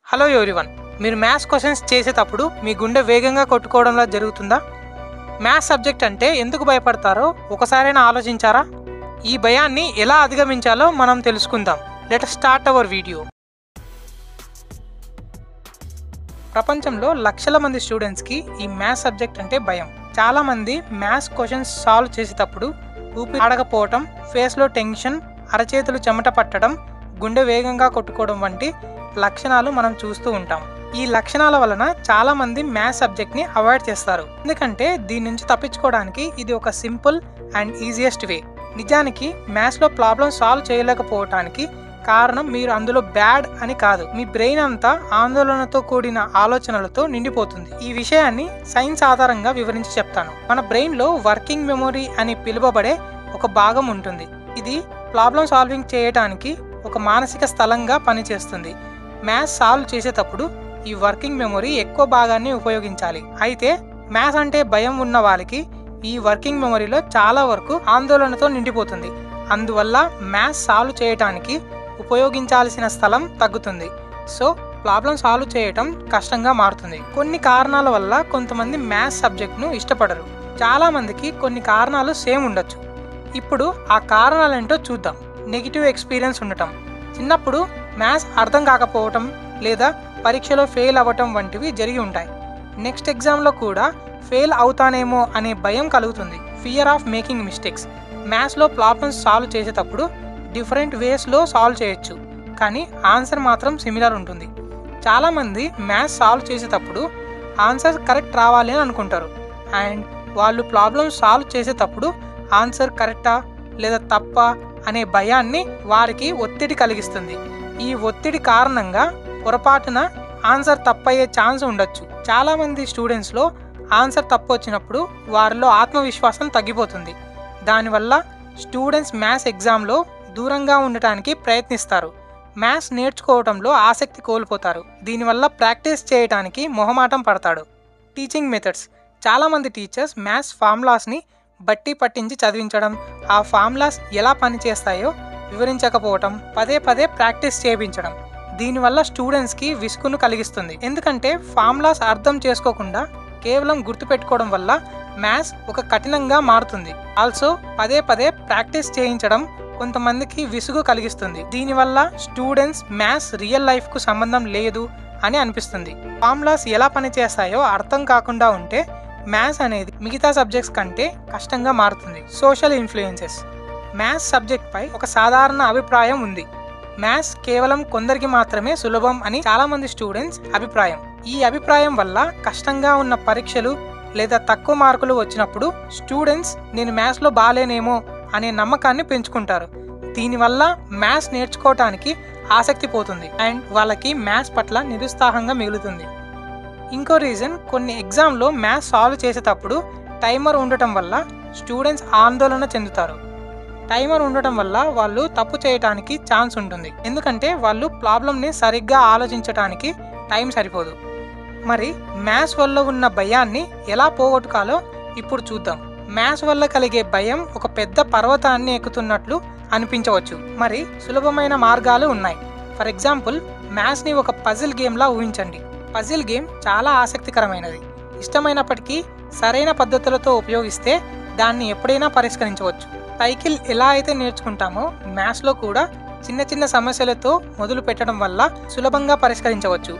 Hello everyone, మీరు maths questions చేసేటప్పుడు మీ గుండె వేగంగా కొట్టుకోవడంలా జరుగుతుందా? మ్యాథ్స్ సబ్జెక్ట్ అంటే ఎందుకు భయపడతారో ఒకసారైనా ఆలోచించారా? ఈ భయాన్ని ఎలా అధిగమించాలో మనం తెలుసుకుందాం. Let us start our video. ప్రపంచంలో లక్షల మంది స్టూడెంట్స్కి ఈ మ్యాథ్స్ సబ్జెక్ట్ అంటే భయం. చాలామంది మ్యాథ్స్ క్వశ్చన్స్ సాల్వ్ చేసేటప్పుడు ఊపిరి ఆడకపోవటం, ఫేస్లో టెన్షన్, అరచేతులు చెమట పట్టడం, గుండె వేగంగా కొట్టుకోవడం వంటి లక్షణాలు మనం చూస్తూ ఉంటాం. ఈ లక్షణాల వలన చాలా మంది మ్యాథ్స్ సబ్జెక్ట్ని అవాయిడ్ చేస్తారు. ఎందుకంటే దీని నుంచి తప్పించుకోవడానికి ఇది ఒక సింపుల్ అండ్ ఈజియెస్ట్ వే. నిజానికి మ్యాథ్స్లో ప్రాబ్లమ్ సాల్వ్ చేయలేకపోవటానికి కారణం మీరు అందులో బ్యాడ్ అని కాదు, మీ బ్రెయిన్ అంతా ఆందోళనతో కూడిన ఆలోచనలతో నిండిపోతుంది. ఈ విషయాన్ని సైన్స్ ఆధారంగా వివరించి చెప్తాను. మన బ్రెయిన్లో వర్కింగ్ మెమొరీ అని పిలువబడే ఒక భాగం ఉంటుంది. ఇది ప్రాబ్లమ్ సాల్వింగ్ చేయటానికి ఒక మానసిక స్థలంగా పనిచేస్తుంది. మ్యాథ్స్ సాల్వ్ చేసేటప్పుడు ఈ వర్కింగ్ మెమొరీ ఎక్కువ భాగాన్ని ఉపయోగించాలి. అయితే మ్యాథ్స్ అంటే భయం ఉన్న వాళ్ళకి ఈ వర్కింగ్ మెమొరీలో చాలా వరకు ఆందోళనతో నిండిపోతుంది. అందువల్ల మ్యాథ్స్ సాల్వ్ చేయటానికి ఉపయోగించాల్సిన స్థలం తగ్గుతుంది. సో ప్రాబ్లం సాల్వ్ చేయటం కష్టంగా మారుతుంది. కొన్ని కారణాల వల్ల కొంతమంది మ్యాథ్స్ సబ్జెక్ట్ను ఇష్టపడరు. చాలామందికి కొన్ని కారణాలు సేమ్ ఉండొచ్చు. ఇప్పుడు ఆ కారణాలేంటో చూద్దాం. నెగిటివ్ ఎక్స్పీరియన్స్ ఉండటం, చిన్నప్పుడు మ్యాథ్స్ అర్థం కాకపోవటం లేదా పరీక్షలో ఫెయిల్ అవ్వటం వంటివి జరిగి ఉంటాయి. నెక్స్ట్ ఎగ్జామ్లో కూడా ఫెయిల్ అవుతానేమో అనే భయం కలుగుతుంది. Fear of making mistakes. మ్యాథ్స్లో ప్రాబ్లమ్స్ సాల్వ్ చేసేటప్పుడు డిఫరెంట్ వేస్లో సాల్వ్ చేయొచ్చు, కానీ ఆన్సర్ మాత్రం సిమిలర్ ఉంటుంది. చాలామంది మ్యాథ్స్ సాల్వ్ చేసేటప్పుడు ఆన్సర్ కరెక్ట్ రావాలి అని అనుకుంటారు. అండ్ వాళ్ళు ప్రాబ్లమ్ సాల్వ్ చేసేటప్పుడు ఆన్సర్ కరెక్టా లేదా తప్పా అనే భయాన్ని వారికి ఒత్తిడి కలిగిస్తుంది. ఈ ఒత్తిడి కారణంగా పొరపాటున ఆన్సర్ తప్పయ్యే ఛాన్స్ ఉండొచ్చు. చాలామంది స్టూడెంట్స్లో ఆన్సర్ తప్పు వచ్చినప్పుడు వారిలో ఆత్మవిశ్వాసం తగ్గిపోతుంది. దానివల్ల స్టూడెంట్స్ మ్యాథ్స్ ఎగ్జామ్లో దూరంగా ఉండటానికి ప్రయత్నిస్తారు. మ్యాథ్స్ నేర్చుకోవడంలో ఆసక్తి కోల్పోతారు. దీనివల్ల ప్రాక్టీస్ చేయడానికి మొహమాటం పడతాడు. Teaching methods. చాలామంది టీచర్స్ మ్యాథ్స్ ఫార్ములాస్ని బట్టి పట్టించి చదివించడం, ఆ ఫార్ములాస్ ఎలా పనిచేస్తాయో వివరించకపోవటం, పదే పదే ప్రాక్టీస్ చేయించడం దీనివల్ల స్టూడెంట్స్కి విసుగును కలిగిస్తుంది. ఎందుకంటే ఫార్ములాస్ అర్థం చేసుకోకుండా కేవలం గుర్తుపెట్టుకోవడం వల్ల మ్యాథ్స్ ఒక కఠినంగా మారుతుంది. ఆల్సో పదే పదే ప్రాక్టీస్ చేయించడం కొంతమందికి విసుగు కలిగిస్తుంది. దీనివల్ల స్టూడెంట్స్ మ్యాథ్స్ రియల్ లైఫ్కు సంబంధం లేదు అని అనిపిస్తుంది. ఫార్ములాస్ ఎలా పనిచేస్తాయో అర్థం కాకుండా ఉంటే మ్యాథ్స్ అనేది మిగతా సబ్జెక్ట్స్ కంటే కష్టంగా మారుతుంది. Social influences. మ్యాథ్స్ సబ్జెక్ట్పై ఒక సాధారణ అభిప్రాయం ఉంది. మ్యాథ్స్ కేవలం కొందరికి మాత్రమే సులభం అని చాలామంది స్టూడెంట్స్ అభిప్రాయం. ఈ అభిప్రాయం వల్ల కష్టంగా ఉన్న పరీక్షలు లేదా తక్కువ మార్కులు వచ్చినప్పుడు స్టూడెంట్స్ నేను మ్యాథ్స్లో బాలేనేమో అనే నమ్మకాన్ని పెంచుకుంటారు. దీనివల్ల మ్యాథ్స్ నేర్చుకోవటానికి ఆసక్తి పోతుంది అండ్ వాళ్ళకి మ్యాథ్స్ పట్ల నిరుత్సాహంగా మిగులుతుంది. ఇంకో రీజన్, కొన్ని ఎగ్జామ్లో మ్యాథ్స్ సాల్వ్ చేసేటప్పుడు టైమర్ ఉండటం వల్ల స్టూడెంట్స్ ఆందోళన చెందుతారు. టైమర్ ఉండటం వల్ల వాళ్ళు తప్పు చేయడానికి ఛాన్స్ ఉంటుంది. ఎందుకంటే వాళ్ళు ప్రాబ్లమ్ని సరిగ్గా ఆలోచించడానికి టైం సరిపోదు. మరి మ్యాథ్స్ వల్ల ఉన్న భయాన్ని ఎలా పోగొట్టుకోవాలో ఇప్పుడు చూద్దాం. మ్యాథ్స్ వల్ల కలిగే భయం ఒక పెద్ద పర్వతాన్ని ఎక్కుతున్నట్లు అనిపించవచ్చు. మరి సులభమైన మార్గాలు ఉన్నాయి. ఫర్ ఎగ్జాంపుల్, మ్యాథ్స్ని ఒక పజిల్ గేమ్లా ఊహించండి. పజిల్ గేమ్ చాలా ఆసక్తికరమైనది. ఇష్టమైనప్పటికీ సరైన పద్ధతులతో ఉపయోగిస్తే దాన్ని ఎప్పుడైనా పరిష్కరించవచ్చు. సైకిల్ ఎలా అయితే నేర్చుకుంటామో మ్యాథ్స్లో కూడా చిన్న చిన్న సమస్యలతో మొదలు పెట్టడం వల్ల సులభంగా పరిష్కరించవచ్చు.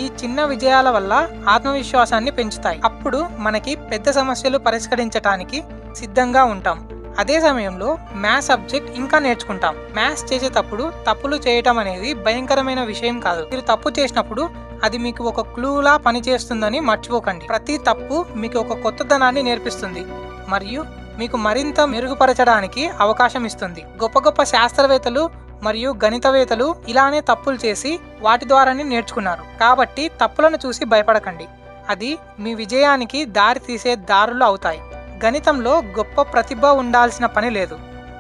ఈ చిన్న విజయాల వల్ల ఆత్మవిశ్వాసాన్ని పెంచుతాయి. అప్పుడు మనకి పెద్ద సమస్యలు పరిష్కరించడానికి సిద్ధంగా ఉంటాం. అదే సమయంలో మ్యాథ్స్ సబ్జెక్ట్ ఇంకా నేర్చుకుంటాం. మ్యాథ్స్ చేసేటప్పుడు తప్పులు చేయటం అనేది భయంకరమైన విషయం కాదు. మీరు తప్పు చేసినప్పుడు అది మీకు ఒక క్లూలా పనిచేస్తుందని మర్చిపోకండి. ప్రతి తప్పు మీకు ఒక కొత్తదనాన్ని నేర్పిస్తుంది మరియు మీకు మరింత మెరుగుపరచడానికి అవకాశం ఇస్తుంది. గొప్ప గొప్ప శాస్త్రవేత్తలు మరియు గణితవేత్తలు ఇలానే తప్పులు చేసి వాటి ద్వారానే నేర్చుకున్నారు. కాబట్టి తప్పులను చూసి భయపడకండి. అది మీ విజయానికి దారి తీసే దారులు అవుతాయి. గణితంలో గొప్ప ప్రతిభ ఉండాల్సిన పని లేదు.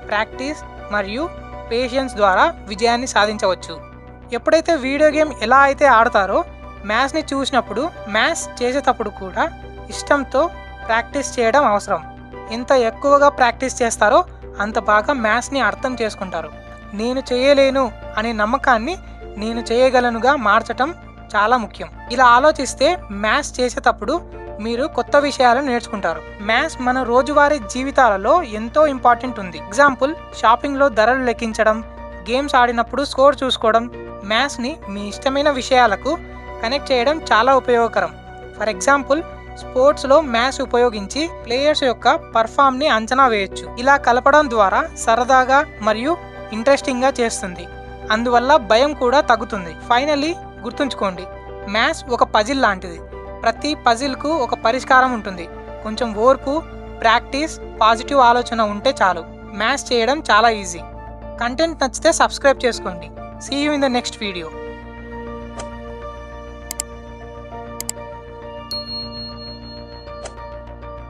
ప్రాక్టీస్ మరియు పేషెన్స్ ద్వారా విజయాన్ని సాధించవచ్చు. ఎప్పుడైతే వీడియో గేమ్ ఎలా అయితే ఆడతారో మ్యాథ్స్ని చూసినప్పుడు మ్యాథ్స్ చేసేటప్పుడు కూడా ఇష్టంతో ప్రాక్టీస్ చేయడం అవసరం. ఎంత ఎక్కువగా ప్రాక్టీస్ చేస్తారో అంత బాగా మ్యాథ్స్ని అర్థం చేసుకుంటారు. నేను చేయలేను అనే నమ్మకాన్ని నేను చేయగలనుగా మార్చటం చాలా ముఖ్యం. ఇలా ఆలోచిస్తే మ్యాథ్స్ చేసేటప్పుడు మీరు కొత్త విషయాలను నేర్చుకుంటారు. మ్యాథ్స్ మన రోజువారీ జీవితాలలో ఎంతో ఇంపార్టెంట్ ఉంది. ఎగ్జాంపుల్, షాపింగ్లో ధరలు లెక్కించడం, గేమ్స్ ఆడినప్పుడు స్కోర్ చూసుకోవడం. మ్యాథ్స్ని మీ ఇష్టమైన విషయాలకు కనెక్ట్ చేయడం చాలా ఉపయోగకరం. ఫర్ ఎగ్జాంపుల్, స్పోర్ట్స్లో మ్యాథ్స్ ఉపయోగించి ప్లేయర్స్ యొక్క పర్ఫామ్ని అంచనా వేయొచ్చు. ఇలా కలపడం ద్వారా సరదాగా మరియు ఇంట్రెస్టింగ్గా చేస్తుంది. అందువల్ల భయం కూడా తగ్గుతుంది. ఫైనల్లీ గుర్తుంచుకోండి, మ్యాథ్స్ ఒక పజిల్ లాంటిది. ప్రతి పజిల్కు ఒక పరిష్కారం ఉంటుంది. కొంచెం ఓర్పు, ప్రాక్టీస్, పాజిటివ్ ఆలోచన ఉంటే చాలు. మ్యాథ్స్ చేయడం చాలా ఈజీ. కంటెంట్ నచ్చితే సబ్స్క్రైబ్ చేసుకోండి. See you in the next video.